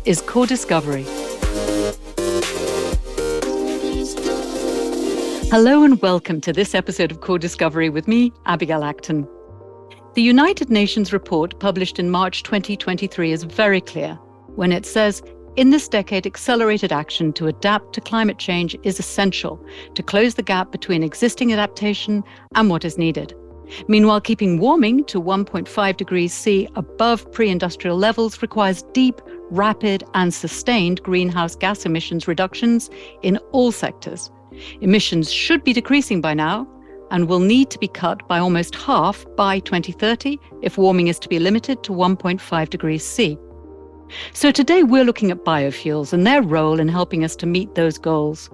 is CORDIScovery. Hello and welcome to this episode of CORDIScovery with me, Abigail Acton. The United Nations report published in March 2023 is very clear when it says, in this decade, accelerated action to adapt to climate change is essential to close the gap between existing adaptation and what is needed. Meanwhile, keeping warming to 1.5 degrees C above pre-industrial levels requires deep, rapid, and sustained greenhouse gas emissions reductions in all sectors. Emissions should be decreasing by now and will need to be cut by almost half by 2030 if warming is to be limited to 1.5 degrees C. So today we're looking at biofuels and their role in helping us to meet those goals.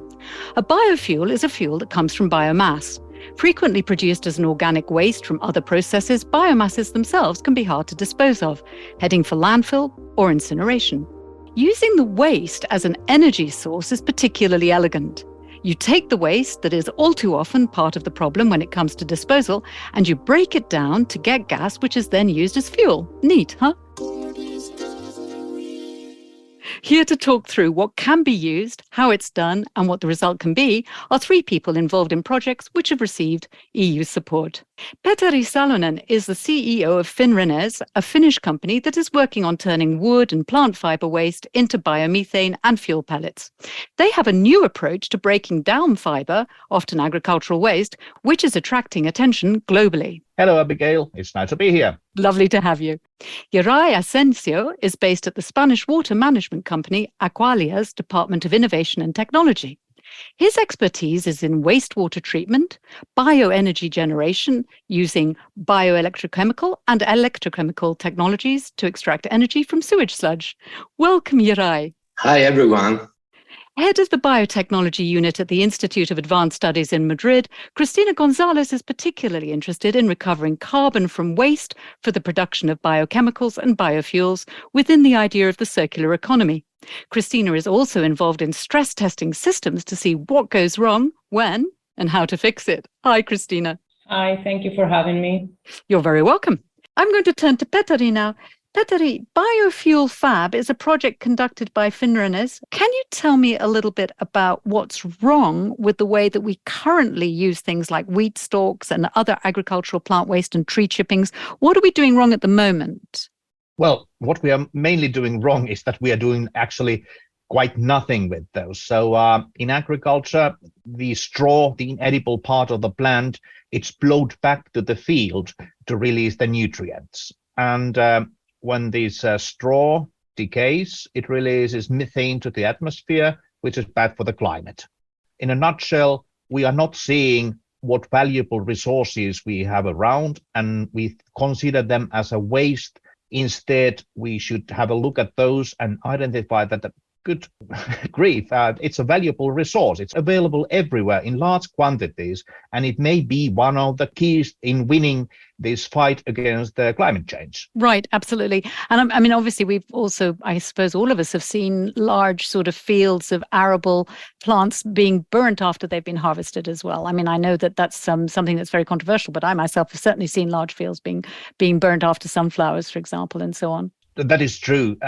A biofuel is a fuel that comes from biomass. Frequently produced as an organic waste from other processes, biomasses themselves can be hard to dispose of, heading for landfill or incineration. Using the waste as an energy source is particularly elegant. You take the waste that is all too often part of the problem when it comes to disposal, and you break it down to get gas, which is then used as fuel. Neat, huh? Here to talk through what can be used, how it's done, and what the result can be are three people involved in projects which have received EU support. Petteri Salonen is the CEO of Finrenes, a Finnish company that is working on turning wood and plant fiber waste into biomethane and fuel pellets. They have a new approach to breaking down fiber, often agricultural waste, which is attracting attention globally. Hello, Abigail. It's nice to be here. Lovely to have you. Yeray Asensio is based at the Spanish water management company Aqualia's Department of Innovation and Technology. His expertise is in wastewater treatment, bioenergy generation using bioelectrochemical and electrochemical technologies to extract energy from sewage sludge. Welcome, Yeray. Hi, everyone. Head of the Biotechnology Unit at the Institute of Advanced Studies in Madrid, Cristina González is particularly interested in recovering carbon from waste for the production of biochemicals and biofuels within the idea of the circular economy. Cristina is also involved in stress testing systems to see what goes wrong, when, and how to fix it. Hi, Cristina. Hi, thank you for having me. You're very welcome. I'm going to turn to Petteri now. Petteri, Biofuel Fab is a project conducted by Finrenes. Can you tell me a little bit about what's wrong with the way that we currently use things like wheat stalks and other agricultural plant waste and tree chippings? What are we doing wrong at the moment? Well, what we are mainly doing wrong is that we are doing actually quite nothing with those. So in agriculture, the straw, the inedible part of the plant, it's blowed back to the field to release the nutrients. And when this straw decays, it releases methane to the atmosphere, which is bad for the climate. In a nutshell, we are not seeing what valuable resources we have around, and we consider them as a waste. Instead, we should have a look at those and identify that good grief, it's a valuable resource. It's available everywhere in large quantities, and it may be one of the keys in winning this fight against climate change. Right, absolutely. And I mean, obviously, we've also, I suppose all of us have seen large sort of fields of arable plants being burnt after they've been harvested as well. I mean, I know that that's something that's very controversial, but I myself have certainly seen large fields being burnt after sunflowers, for example, and so on. That is true.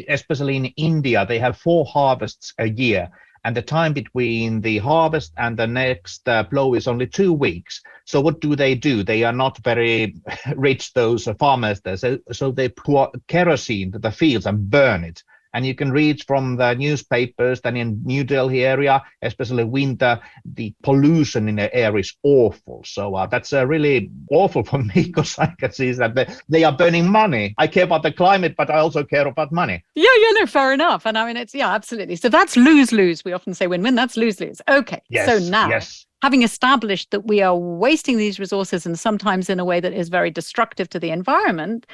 Especially in India, they have 4 harvests a year, and the time between the harvest and the next blow is only 2 weeks. So what do? They are not very rich, those farmers there. So they pour kerosene to the fields and burn it. And you can read from the newspapers that in New Delhi area, especially winter, the pollution in the air is awful. So that's really awful for me, because I can see that they are burning money. I care about the climate, but I also care about money. Yeah, no, fair enough. And I mean, absolutely. So that's lose-lose. We often say win-win, that's lose-lose. Okay, yes, so now, yes. Having established that we are wasting these resources and sometimes in a way that is very destructive to the environment,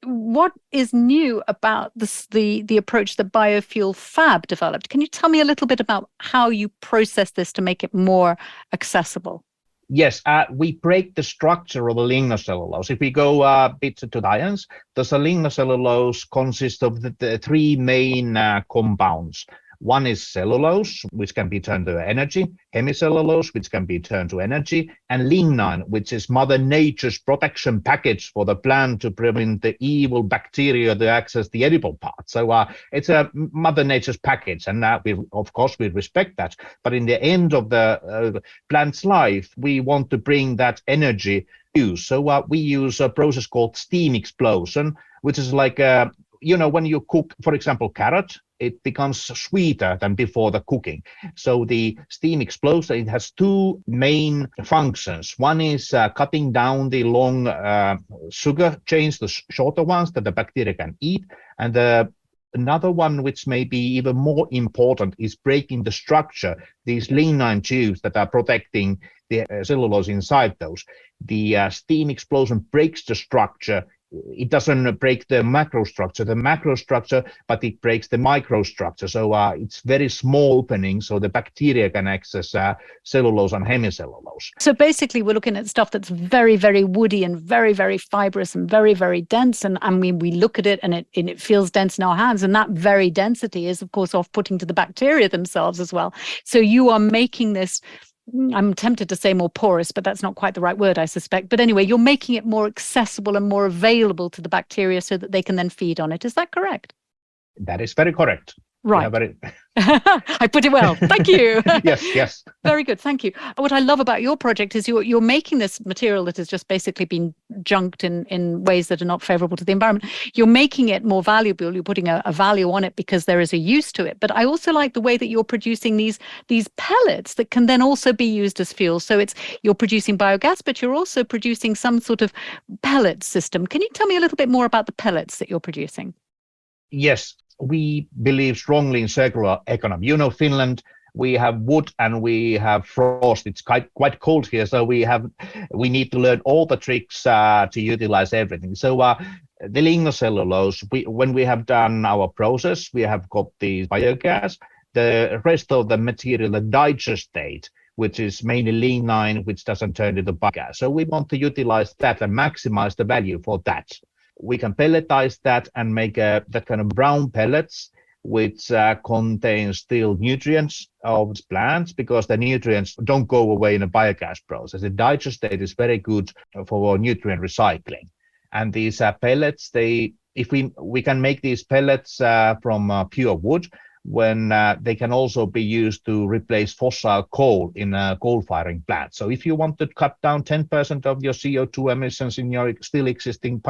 what is new about the approach that Biofuel Fab developed? Can you tell me a little bit about how you process this to make it more accessible? Yes, we break the structure of the lignocellulose. If we go a bit to science, the lignocellulose consists of the 3 main compounds. One is cellulose, which can be turned to energy, hemicellulose, which can be turned to energy, and lignin, which is Mother Nature's protection package for the plant to prevent the evil bacteria to access the edible part. So it's a Mother Nature's package, and we respect that. But in the end of the plant's life, we want to bring that energy use. So we use a process called steam explosion, which is like when you cook, for example, carrot, it becomes sweeter than before the cooking. So the steam explosion, it has two main functions. One is cutting down the long sugar chains, the shorter ones that the bacteria can eat. And another one, which may be even more important, is breaking the structure, these lignin tubes that are protecting the cellulose inside those. The steam explosion breaks the structure. It doesn't break the macrostructure, but it breaks the microstructure. So it's very small opening, so the bacteria can access cellulose and hemicellulose. So basically, we're looking at stuff that's very, very woody and very, very fibrous and very, very dense. And I mean, we look at it and it feels dense in our hands. And that very density is, of course, off-putting to the bacteria themselves as well. So you are making this, I'm tempted to say more porous, but that's not quite the right word, I suspect. But anyway, you're making it more accessible and more available to the bacteria so that they can then feed on it. Is that correct? That is very correct. Right. I put it well. Thank you. Yes. Very good. Thank you. What I love about your project is you're making this material that has just basically been junked in ways that are not favorable to the environment. You're making it more valuable. You're putting a value on it because there is a use to it. But I also like the way that you're producing these pellets that can then also be used as fuel. So you're producing biogas, but you're also producing some sort of pellet system. Can you tell me a little bit more about the pellets that you're producing? Yes. We believe strongly in circular economy. Finland, we have wood and we have frost. It's quite cold here, so we need to learn all the tricks to utilize everything. So the lignocellulose, when we have done our process, we have got the biogas. The rest of the material, the digestate, which is mainly lignin, which doesn't turn into biogas. So we want to utilize that and maximize the value for that. We can pelletize that and make that kind of brown pellets, which contain still nutrients of plants, because the nutrients don't go away in a biogas process. The digestate is very good for nutrient recycling. And these pellets, if we can make these pellets from pure wood, when they can also be used to replace fossil coal in a coal-firing plant. So if you want to cut down 10% of your CO2 emissions in your still existing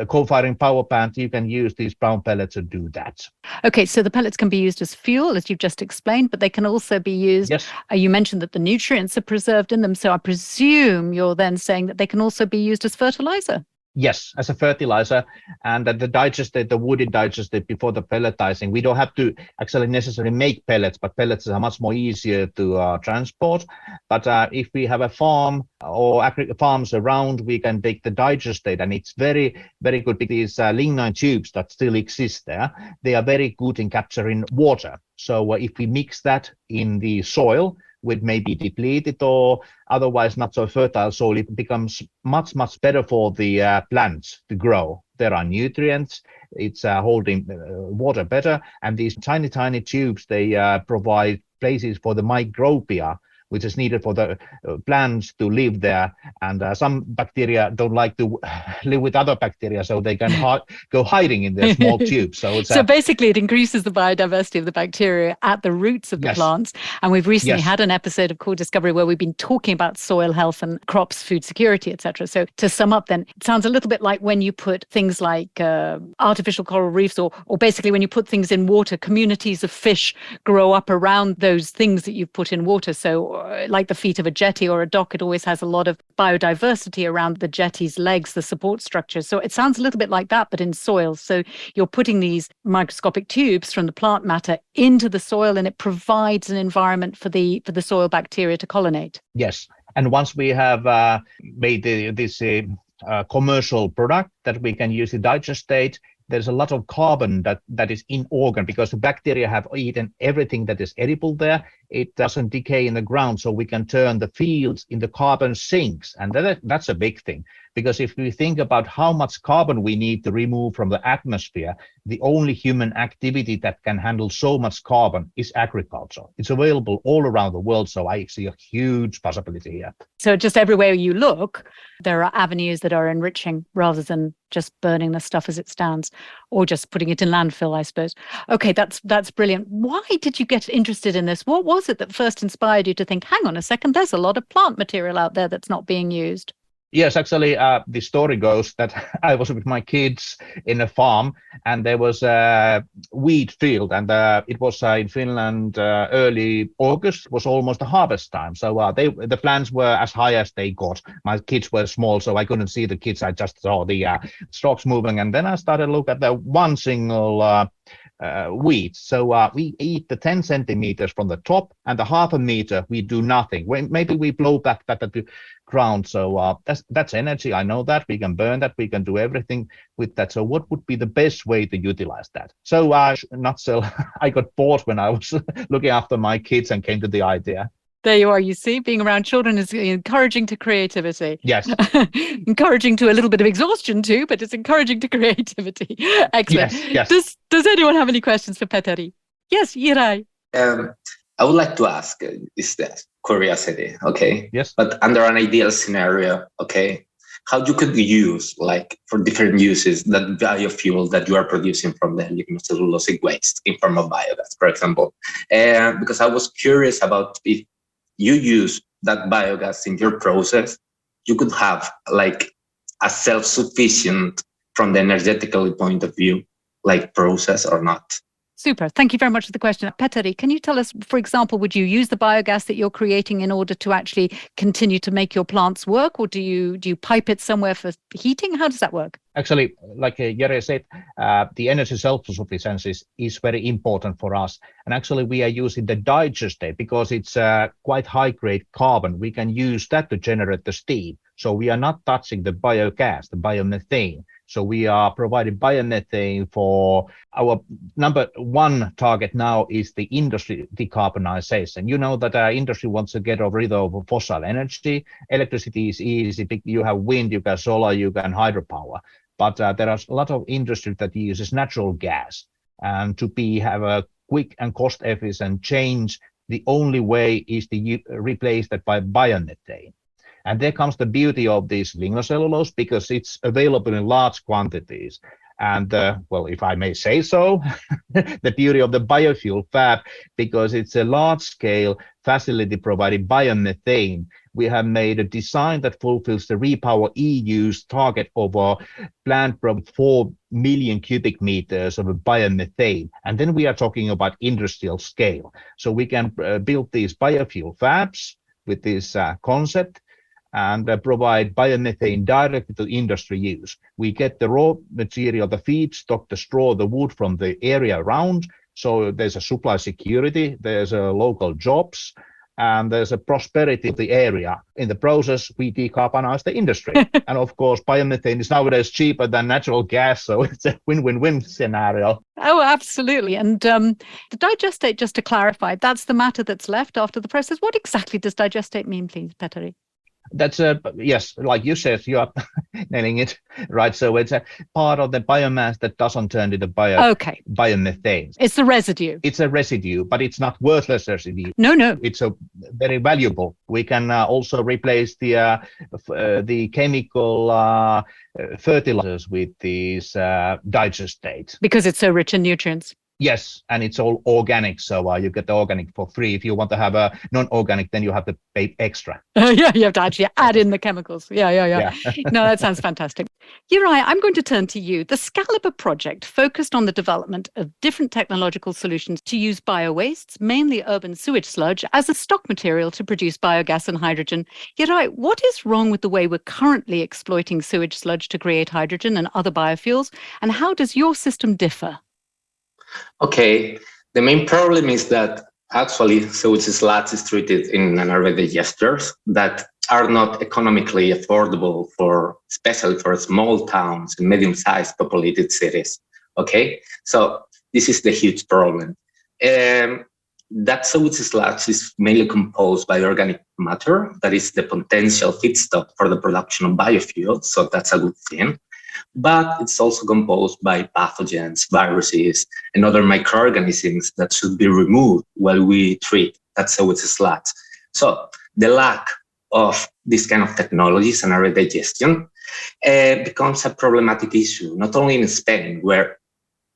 coal-firing power plant, you can use these brown pellets to do that. Okay, so the pellets can be used as fuel, as you've just explained, but they can also be used, yes. You mentioned that the nutrients are preserved in them, so I presume you're then saying that they can also be used as fertilizer. Yes, as a fertilizer, and the digestate, the woody digestate before the pelletizing, we don't have to actually necessarily make pellets, but pellets are much more easier to transport. But if we have a farm or farms around, we can take the digestate, and it's very, very good because these lignin tubes that still exist there, they are very good in capturing water. So if we mix that in the soil, with maybe depleted or otherwise not so fertile soil, it becomes much, much better for the plants to grow. There are nutrients, it's holding water better, and these tiny, tiny tubes, they provide places for the microbia, which is needed for the plants to live there. And some bacteria don't like to live with other bacteria, so they can go hiding in their small tubes. So basically it increases the biodiversity of the bacteria at the roots of the plants. And we've recently had an episode of CORDIScovery where we've been talking about soil health and crops, food security, etc. So to sum up then, it sounds a little bit like when you put things like artificial coral reefs or basically when you put things in water, communities of fish grow up around those things that you've put in water. So like the feet of a jetty or a dock, it always has a lot of biodiversity around the jetty's legs, the support structures. So it sounds a little bit like that, but in soil. So you're putting these microscopic tubes from the plant matter into the soil, and it provides an environment for the soil bacteria to colonate. Yes. And once we have made this commercial product that we can use the digestate, there's a lot of carbon that is inorganic because the bacteria have eaten everything that is edible there. it doesn't decay in the ground, so we can turn the fields into carbon sinks. And that's a big thing, because if we think about how much carbon we need to remove from the atmosphere, the only human activity that can handle so much carbon is agriculture. It's available all around the world, so I see a huge possibility here. So just everywhere you look, there are avenues that are enriching rather than just burning the stuff as it stands, or just putting it in landfill, I suppose. Okay, that's brilliant. Why did you get interested in this? What was it that first inspired you to think, hang on a second, there's a lot of plant material out there that's not being used? Yes, actually, the story goes that I was with my kids in a farm, and there was a wheat field, and it was in Finland early August. Was almost a harvest time, so the plants were as high as they got. My kids were small, so I couldn't see the kids. I just saw the stalks moving, and then I started to look at the one single wheat. So we eat the 10 centimeters from the top, and the half a meter we do nothing. Maybe we blow back that at the ground. So that's energy. I know that we can burn that. We can do everything with that. So what would be the best way to utilize that? So I got bored when I was looking after my kids and came to the idea. There you are. You see, being around children is encouraging to creativity. Yes. Encouraging to a little bit of exhaustion too, but it's encouraging to creativity. Excellent. Yes. Does anyone have any questions for Petteri? Yes, Yeray. I would like to ask, is that curiosity, okay? Yes. But under an ideal scenario, okay, how you could use, like, for different uses, that biofuel that you are producing from the lignocellulosic waste in form of biogas, for example? Because I was curious about if you use that biogas in your process, you could have like a self-sufficient from the energetical point of view, like process or not. Super. Thank you very much for the question. Petteri, can you tell us, for example, would you use the biogas that you're creating in order to actually continue to make your plants work, or do you pipe it somewhere for heating? How does that work? Actually, like Yeray said, the energy self-sufficiency is very important for us. And actually, we are using the digestate because it's quite high-grade carbon. We can use that to generate the steam. So we are not touching the biogas, the biomethane. So we are providing biomethane for our number one target now is the industry decarbonization. You know that our industry wants to get rid of fossil energy. Electricity is easy. You have wind, you can solar, you can hydropower. But there are a lot of industry that uses natural gas. And to have a quick and cost-efficient change, the only way is to replace that by biomethane. And there comes the beauty of this lignocellulose because it's available in large quantities. And well, if I may say so, the beauty of the biofuel fab, because it's a large-scale facility providing biomethane. We have made a design that fulfills the REPower EU's target of a plant from 4 million cubic meters of biomethane. And then we are talking about industrial scale. So we can build these biofuel fabs with this concept and provide biomethane directly to industry use. We get the raw material, the feedstock, the straw, the wood from the area around. So there's a supply security, there's a local jobs, and there's a prosperity of the area. In the process, we decarbonize the industry. And of course, biomethane is nowadays cheaper than natural gas, so it's a win-win-win scenario. Oh, absolutely. And the digestate, just to clarify, that's the matter that's left after the process. What exactly does digestate mean, please, Petteri? That's yes, like you said, you are nailing it, right? So it's a part of the biomass that doesn't turn into biomethane. It's the residue. It's a residue, but it's not worthless residue. No. It's very valuable. We can also replace the chemical fertilizers with these digestate. Because it's so rich in nutrients. Yes, and it's all organic, so you get the organic for free. If you want to have a non-organic, then you have to pay extra. Yeah, you have to actually add in the chemicals. Yeah. No, that sounds fantastic. Yeray, I'm going to turn to you. The Scalibur project focused on the development of different technological solutions to use biowastes, mainly urban sewage sludge, as a stock material to produce biogas and hydrogen. Yeray, what is wrong with the way we're currently exploiting sewage sludge to create hydrogen and other biofuels, and how does your system differ? Okay, the main problem is that actually sewage sludge is treated in anaerobic digesters that are not economically affordable especially for small towns and medium-sized populated cities. Okay, so this is the huge problem. that sewage sludge is mainly composed by organic matter, that is the potential feedstock for the production of biofuels, so that's a good thing. But it's also composed by pathogens, viruses, and other microorganisms that should be removed while we treat that sewage sludge. So the lack of this kind of technologies and anaerobic digestion becomes a problematic issue, not only in Spain, where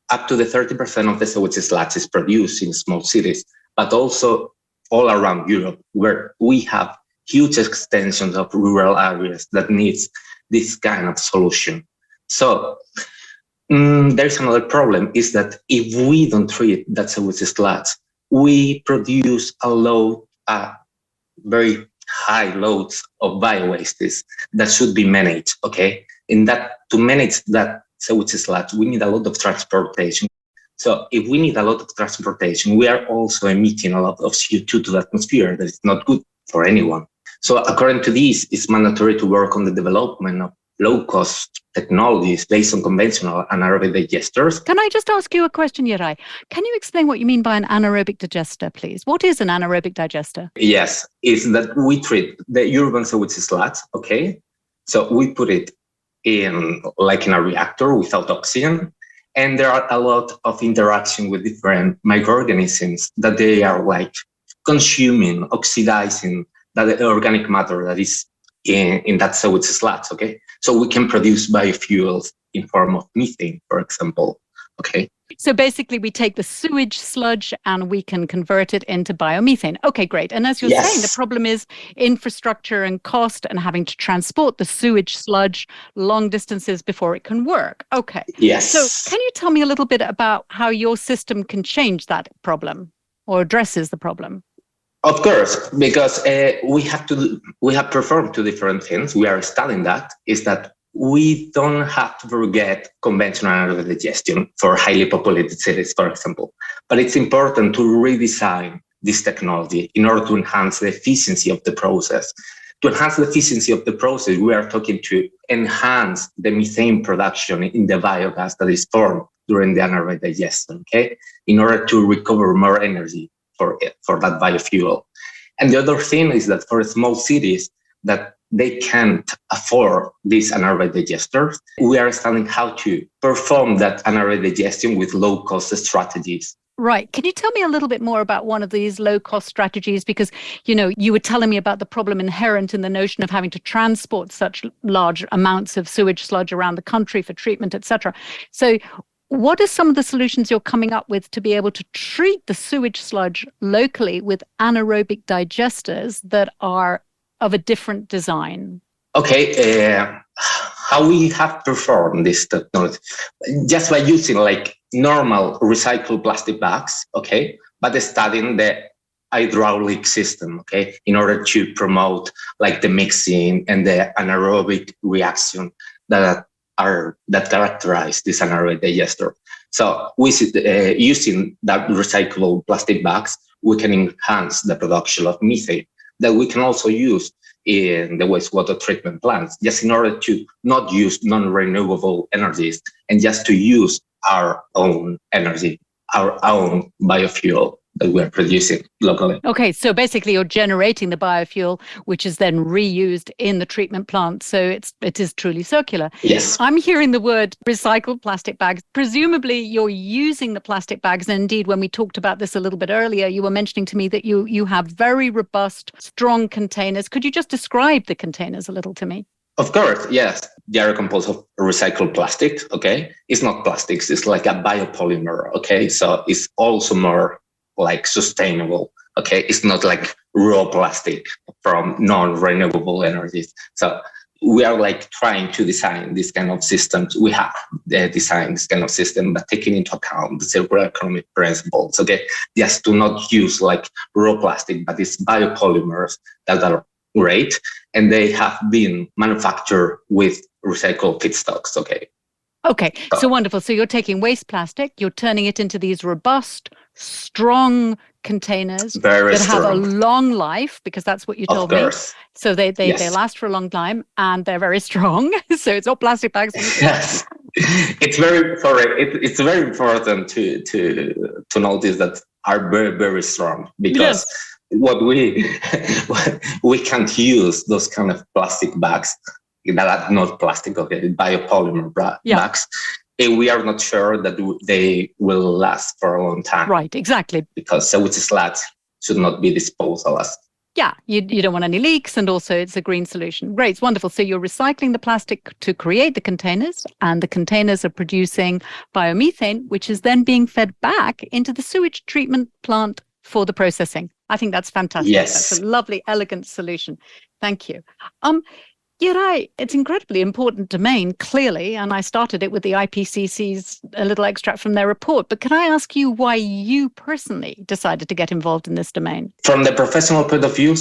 up to the 30% of the sewage sludge is produced in small cities, but also all around Europe, where we have huge extensions of rural areas that needs this kind of solution. So there's another problem, is that if we don't treat that sewage sludge, we produce very high loads of bio-wastes that should be managed, okay? In that, to manage that sewage sludge, we need a lot of transportation. So if we need a lot of transportation, we are also emitting a lot of CO2 to the atmosphere that is not good for anyone. So according to this, it's mandatory to work on the development of low-cost technologies based on conventional anaerobic digesters. Can I just ask you a question, Yeray? Can you explain what you mean by an anaerobic digester, please? What is an anaerobic digester? Yes, it's that we treat the urban sewage sludge, okay? So we put it in a reactor without oxygen, and there are a lot of interaction with different microorganisms that they are consuming, oxidizing that organic matter that is in that sewage sludge, okay? So we can produce biofuels in form of methane, for example, okay? So basically we take the sewage sludge and we can convert it into biomethane. Okay, great. And as you're saying, the problem is infrastructure and cost and having to transport the sewage sludge long distances before it can work. Okay. Yes. So can you tell me a little bit about how your system can change that problem or addresses the problem? Of course, because we have performed two different things. We are studying that, is that we don't have to forget conventional anaerobic digestion for highly populated cities, for example. But it's important to redesign this technology in order to enhance the efficiency of the process. To enhance the efficiency of the process, we are talking to enhance the methane production in the biogas that is formed during the anaerobic digestion, okay? In order to recover more energy for that biofuel. And the other thing is that for small cities that they can't afford these anaerobic digesters, we are studying how to perform that anaerobic digestion with low-cost strategies. Right. Can you tell me a little bit more about one of these low-cost strategies? Because, you were telling me about the problem inherent in the notion of having to transport such large amounts of sewage sludge around the country for treatment, etc. So what are some of the solutions you're coming up with to be able to treat the sewage sludge locally with anaerobic digesters that are of a different design? Okay, how we have performed this technology? Just by using normal recycled plastic bags, okay, but studying the hydraulic system, okay, in order to promote the mixing and the anaerobic reaction that characterize this anaerobic digester. So using that recyclable plastic bags, we can enhance the production of methane that we can also use in the wastewater treatment plants, just in order to not use non-renewable energies and just to use our own energy, our own biofuel that we're producing locally. Okay, so basically you're generating the biofuel, which is then reused in the treatment plant. So it is truly circular. Yes. I'm hearing the word recycled plastic bags. Presumably you're using the plastic bags. And indeed, when we talked about this a little bit earlier, you were mentioning to me that you have very robust, strong containers. Could you just describe the containers a little to me? Of course, yes. They are composed of recycled plastic, okay? It's not plastics, it's like a biopolymer, okay? So it's also more sustainable, okay? It's not like raw plastic from non-renewable energies. So we are trying to design this kind of systems. We have designed this kind of system, but taking into account the circular economy principles, okay? Just to not use raw plastic, but it's biopolymers that are great, and they have been manufactured with recycled feedstocks, okay? Okay, so wonderful. So you're taking waste plastic, you're turning it into these robust, strong containers that have a long life, because that's what you told me. So they last for a long time and they're very strong. So it's not plastic bags. Yes. It's very important to notice that are very, very strong, because what we can't use those kind of plastic bags that are not plastic, okay, biopolymer bags. And we are not sure that they will last for a long time. Right, exactly. Because sewage sludge should not be disposed as. Yeah, you don't want any leaks, and also it's a green solution. Great, it's wonderful. So you're recycling the plastic to create the containers, and the containers are producing biomethane, which is then being fed back into the sewage treatment plant for the processing. I think that's fantastic. Yes. That's a lovely, elegant solution. Thank you. Yeray, it's incredibly important domain, clearly, and I started it with the IPCC's a little extract from their report. But can I ask you why you personally decided to get involved in this domain? From the professional point of view,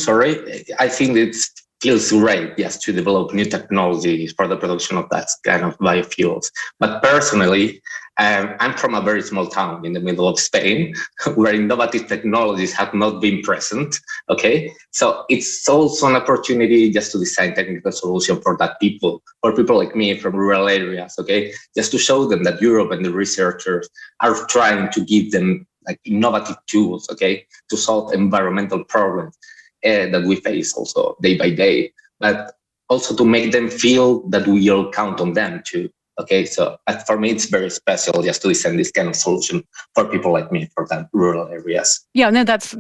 I think it feels great, yes, to develop new technologies for the production of that kind of biofuels. But personally, I'm from a very small town in the middle of Spain, where innovative technologies have not been present. Okay, so it's also an opportunity just to design technical solution for people like me from rural areas. Okay, just to show them that Europe and the researchers are trying to give them like innovative tools, okay, to solve environmental problems that we face also day by day, but also to make them feel that we all count on them too. Okay, so for me, it's very special just to design this kind of solution for people like me, for that rural areas. Yeah, no, that's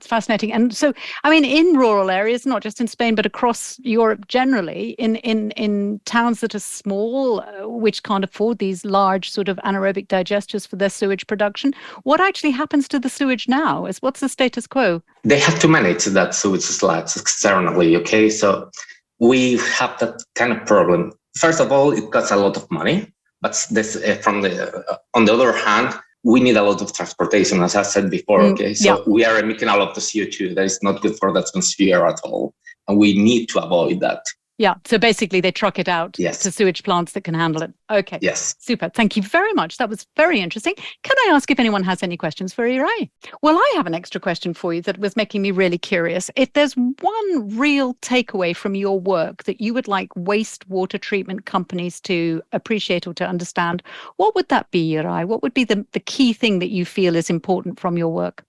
fascinating. And so, I mean, in rural areas, not just in Spain, but across Europe generally, in towns that are small, which can't afford these large sort of anaerobic digesters for their sewage production, what actually happens to the sewage now? What's the status quo? They have to manage that sewage sludge externally. Okay, so we have that kind of problem. First of all, it costs a lot of money, but this, on the other hand, we need a lot of transportation, as I said before. Okay, so we are emitting a lot of CO2 that is not good for the atmosphere at all, and we need to avoid that. Yeah, so basically they truck it out Yes. to sewage plants that can handle it. Okay, Yes. Super. Thank you very much. That was very interesting. Can I ask if anyone has any questions for Yeray? Well, I have an extra question for you that was making me really curious. If there's one real takeaway from your work that you would like wastewater treatment companies to appreciate or to understand, what would that be, Yeray? What would be the key thing that you feel is important from your work?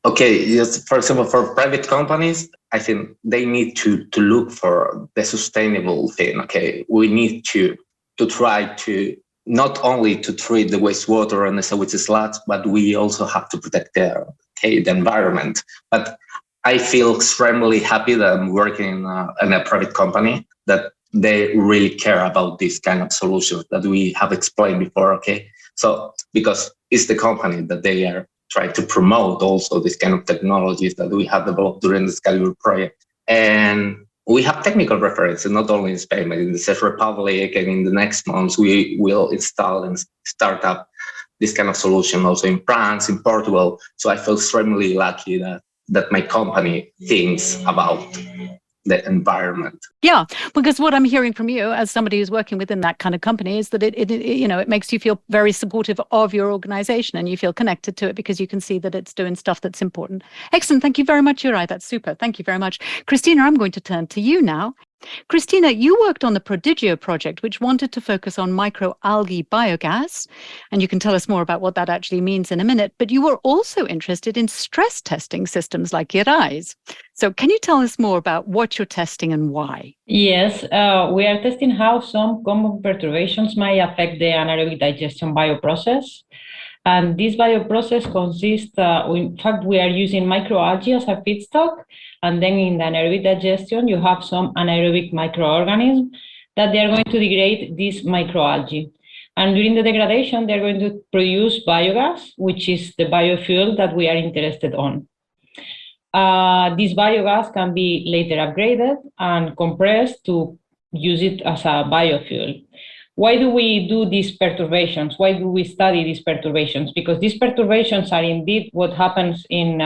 Okay, yes, for example, for private companies, I think they need to look for the sustainable thing. Okay, we need to try to not only to treat the wastewater and the sewage sludge, but we also have to protect the environment. But I feel extremely happy that I'm working in a private company that they really care about this kind of solutions that we have explained before. Okay, so because it's the company that they are trying to promote also this kind of technologies that we have developed during the Excalibur project. And we have technical references, not only in Spain, but in the Czech Republic, and in the next months, we will install and start up this kind of solution also in France, in Portugal. So I feel extremely lucky that my company thinks about the environment. Yeah, because what I'm hearing from you as somebody who's working within that kind of company is that it makes you feel very supportive of your organization, and you feel connected to it because you can see that it's doing stuff that's important. Excellent. Thank you very much, Yeray. That's super. Thank you very much. Cristina, I'm going to turn to you now. Cristina, you worked on the Prodigio project, which wanted to focus on microalgae biogas, and you can tell us more about what that actually means in a minute, but you were also interested in stress testing systems like Yeray's. So can you tell us more about what you're testing and why? Yes, we are testing how some common perturbations might affect the anaerobic digestion bioprocess. And this bioprocess consists, in fact, we are using microalgae as a feedstock. And then in the anaerobic digestion, you have some anaerobic microorganisms that they are going to degrade this microalgae. And during the degradation, they're going to produce biogas, which is the biofuel that we are interested on. This biogas can be later upgraded and compressed to use it as a biofuel. Why do we do these perturbations? Why do we study these perturbations? Because these perturbations are indeed what happens in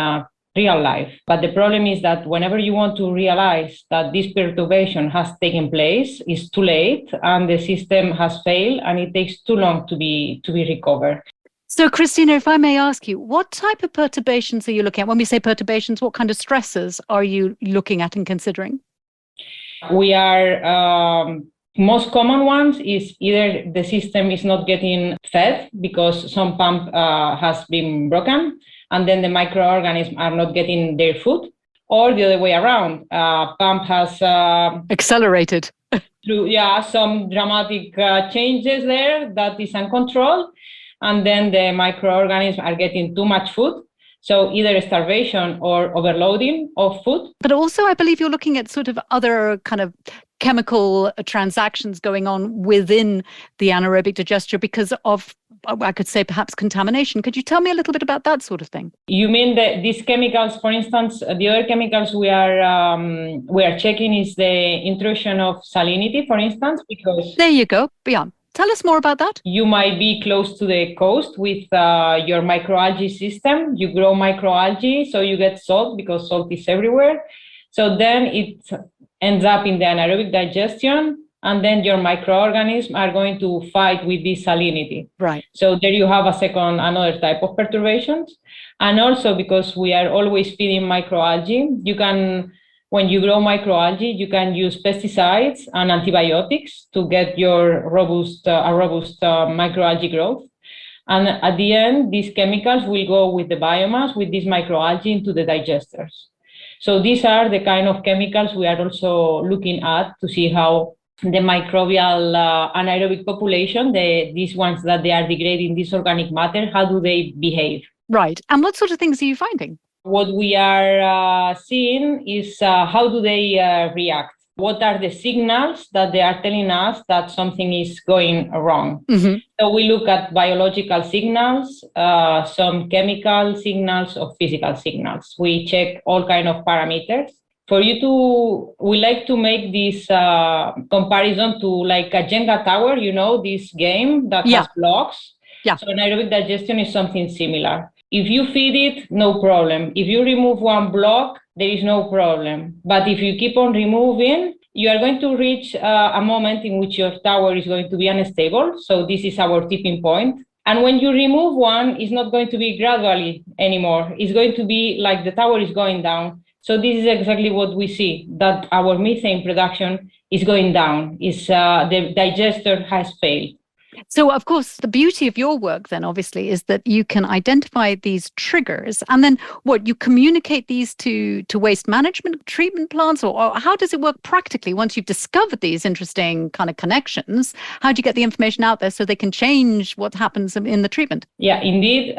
real life. But the problem is that whenever you want to realize that this perturbation has taken place, it's too late and the system has failed and it takes too long to be recovered. So, Cristina, if I may ask you, what type of perturbations are you looking at? When we say perturbations, what kind of stresses are you looking at and considering? We are Most common ones is either the system is not getting fed because some pump has been broken, and then the microorganisms are not getting their food, or the other way around. Pump has accelerated through some dramatic changes there that is uncontrolled, and then the microorganisms are getting too much food. So either starvation or overloading of food. But also, I believe you're looking at sort of other kind of chemical transactions going on within the anaerobic digester because of, I could say, perhaps contamination. Could you tell me a little bit about that sort of thing? You mean that these chemicals, for instance, the other chemicals we are checking is the intrusion of salinity, for instance, because there you go. Yeah. Tell us more about that. You might be close to the coast with your microalgae system. You grow microalgae, so you get salt because salt is everywhere. So then it ends up in the anaerobic digestion, and then your microorganisms are going to fight with this salinity. Right. So there you have another type of perturbations. And also because we are always feeding microalgae, when you grow microalgae, you can use pesticides and antibiotics to get your robust microalgae growth. And at the end, these chemicals will go with the biomass, with this microalgae, into the digesters. So these are the kind of chemicals we are also looking at to see how the microbial anaerobic population, these ones that they are degrading this organic matter, how do they behave? Right. And what sort of things are you finding? What we are seeing is how do they react? What are the signals that they are telling us that something is going wrong? Mm-hmm. So we look at biological signals, some chemical signals, or physical signals. We check all kind of parameters. We like to make this comparison to like a Jenga tower, this game that has blocks. Yeah. So anaerobic digestion is something similar. If you feed it, no problem. If you remove one block, there is no problem. But if you keep on removing, you are going to reach a moment in which your tower is going to be unstable. So this is our tipping point. And when you remove one, it's not going to be gradually anymore. It's going to be like the tower is going down. So this is exactly what we see, that our methane production is going down. The digester has failed. So, of course, the beauty of your work then, obviously, is that you can identify these triggers and then you communicate these to waste management treatment plants, or how does it work practically once you've discovered these interesting kind of connections? How do you get the information out there so they can change what happens in the treatment? Yeah, indeed.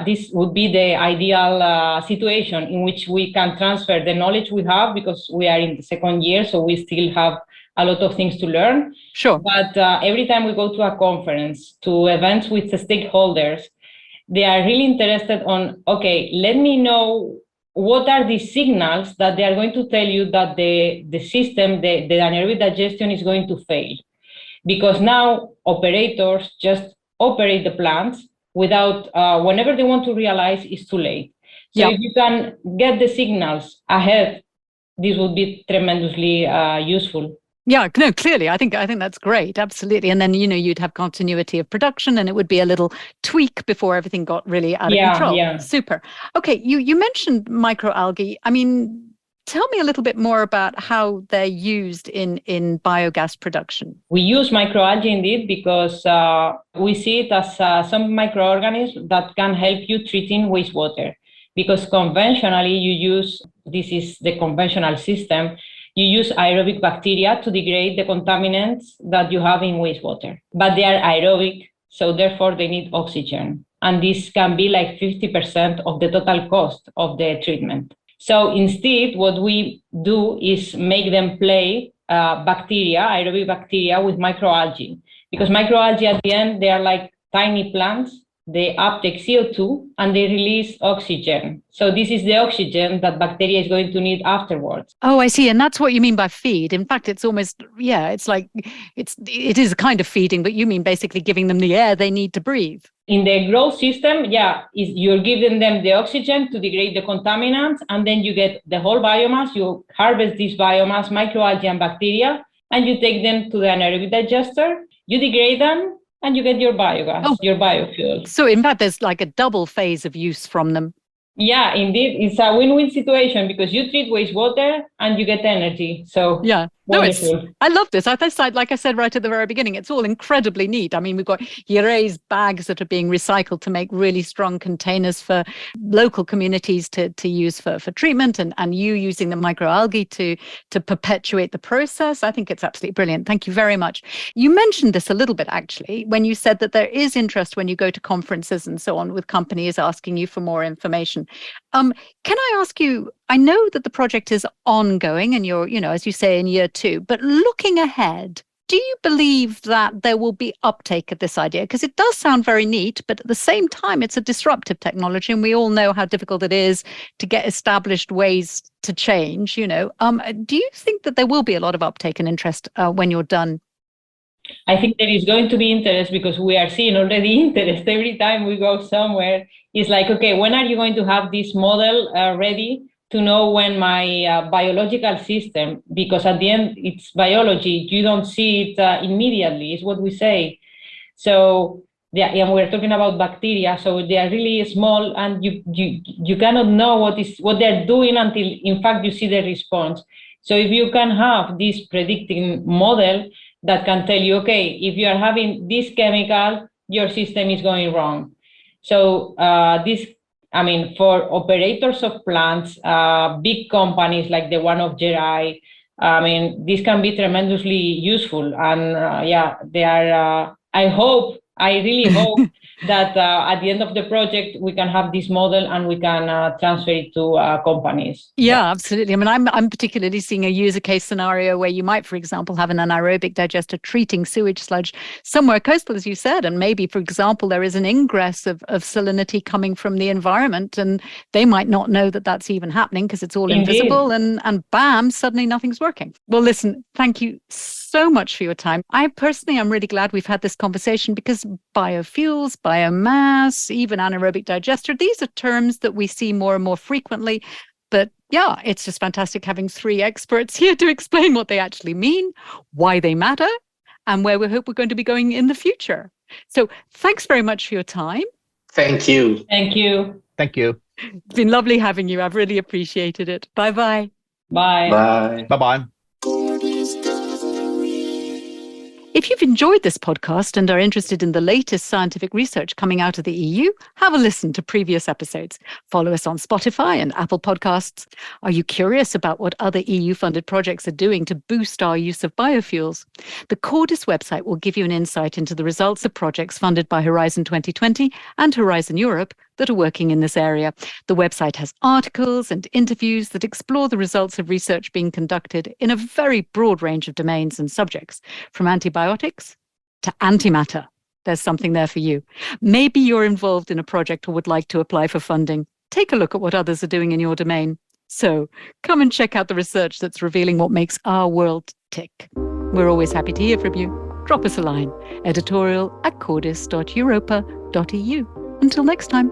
This would be the ideal situation in which we can transfer the knowledge we have, because we are in the second year, so we still have a lot of things to learn. Sure. But every time we go to a conference, to events with the stakeholders, they are really interested on, okay, let me know what are the signals that they are going to tell you that the system, the anaerobic digestion is going to fail. Because now operators just operate the plants without, whenever they want to realize, it's too late. So if you can get the signals ahead, this would be tremendously useful. Yeah, no, clearly, I think that's great, absolutely. And then, you'd have continuity of production, and it would be a little tweak before everything got really out of control. Yeah. Super. Okay, you mentioned microalgae. I mean, tell me a little bit more about how they're used in biogas production. We use microalgae indeed because we see it as some microorganisms that can help you treating wastewater. Because conventionally, this is the conventional system, you use aerobic bacteria to degrade the contaminants that you have in wastewater. But they are aerobic, so therefore they need oxygen. And this can be like 50% of the total cost of the treatment. So instead, what we do is make them play aerobic bacteria with microalgae. Because microalgae at the end, they are like tiny plants. They uptake CO2 and they release oxygen. So this is the oxygen that bacteria is going to need afterwards. Oh, I see. And that's what you mean by feed. In fact, it's almost, it's like, it is a kind of feeding, but you mean basically giving them the air they need to breathe. In the growth system, you're giving them the oxygen to degrade the contaminants, and then you get the whole biomass. You harvest this biomass, microalgae and bacteria, and you take them to the anaerobic digester. You degrade them, and you get your biogas, your biofuels. So in fact, there's like a double phase of use from them. Yeah, indeed. It's a win-win situation because you treat wastewater and you get energy. So No, Wonderful. I love this. Like I said right at the very beginning, it's all incredibly neat. I mean, we've got Yeray's bags that are being recycled to make really strong containers for local communities to use for treatment, and you using the microalgae to perpetuate the process. I think it's absolutely brilliant. Thank you very much. You mentioned this a little bit, actually, when you said that there is interest when you go to conferences and so on with companies asking you for more information. Can I ask you, I know that the project is ongoing and you're, as you say, in year 2, but looking ahead, do you believe that there will be uptake of this idea? Because it does sound very neat, but at the same time, it's a disruptive technology, and we all know how difficult it is to get established ways to change, Do you think that there will be a lot of uptake and interest when you're done? I think there is going to be interest because we are seeing already interest every time we go somewhere. It's like, okay, when are you going to have this model ready to know when my biological system, because at the end it's biology, you don't see it immediately, is what we say. So yeah, and we're talking about bacteria, so they are really small, and you cannot know what they're doing until, in fact, you see the response. So if you can have this predicting model that can tell you, okay, if you are having this chemical, your system is going wrong. So for operators of plants, big companies like the one of Yeray, this can be tremendously useful. And they are, I really hope that at the end of the project, we can have this model and we can transfer it to companies. Yeah, absolutely. I mean, I'm particularly seeing a user case scenario where you might, for example, have an anaerobic digester treating sewage sludge somewhere coastal, as you said, and maybe, for example, there is an ingress of salinity coming from the environment, and they might not know that that's even happening because it's all invisible, and bam, suddenly nothing's working. Well, listen, thank you so much for your time. I personally am really glad we've had this conversation because biofuels, biomass, even anaerobic digester, these are terms that we see more and more frequently. But yeah, it's just fantastic having 3 experts here to explain what they actually mean, why they matter, and where we hope we're going to be going in the future. So thanks very much for your time. Thank you. Thank you. Thank you. It's been lovely having you. I've really appreciated it. Bye-bye. Bye. Bye. Bye-bye. If you've enjoyed this podcast and are interested in the latest scientific research coming out of the EU, have a listen to previous episodes. Follow us on Spotify and Apple Podcasts. Are you curious about what other EU-funded projects are doing to boost our use of biofuels? The Cordis website will give you an insight into the results of projects funded by Horizon 2020 and Horizon Europe that are working in this area. The website has articles and interviews that explore the results of research being conducted in a very broad range of domains and subjects, from antibiotics to antimatter. There's something there for you. Maybe you're involved in a project or would like to apply for funding. Take a look at what others are doing in your domain. So come and check out the research that's revealing what makes our world tick. We're always happy to hear from you. Drop us a line, editorial@cordis.europa.eu. Until next time.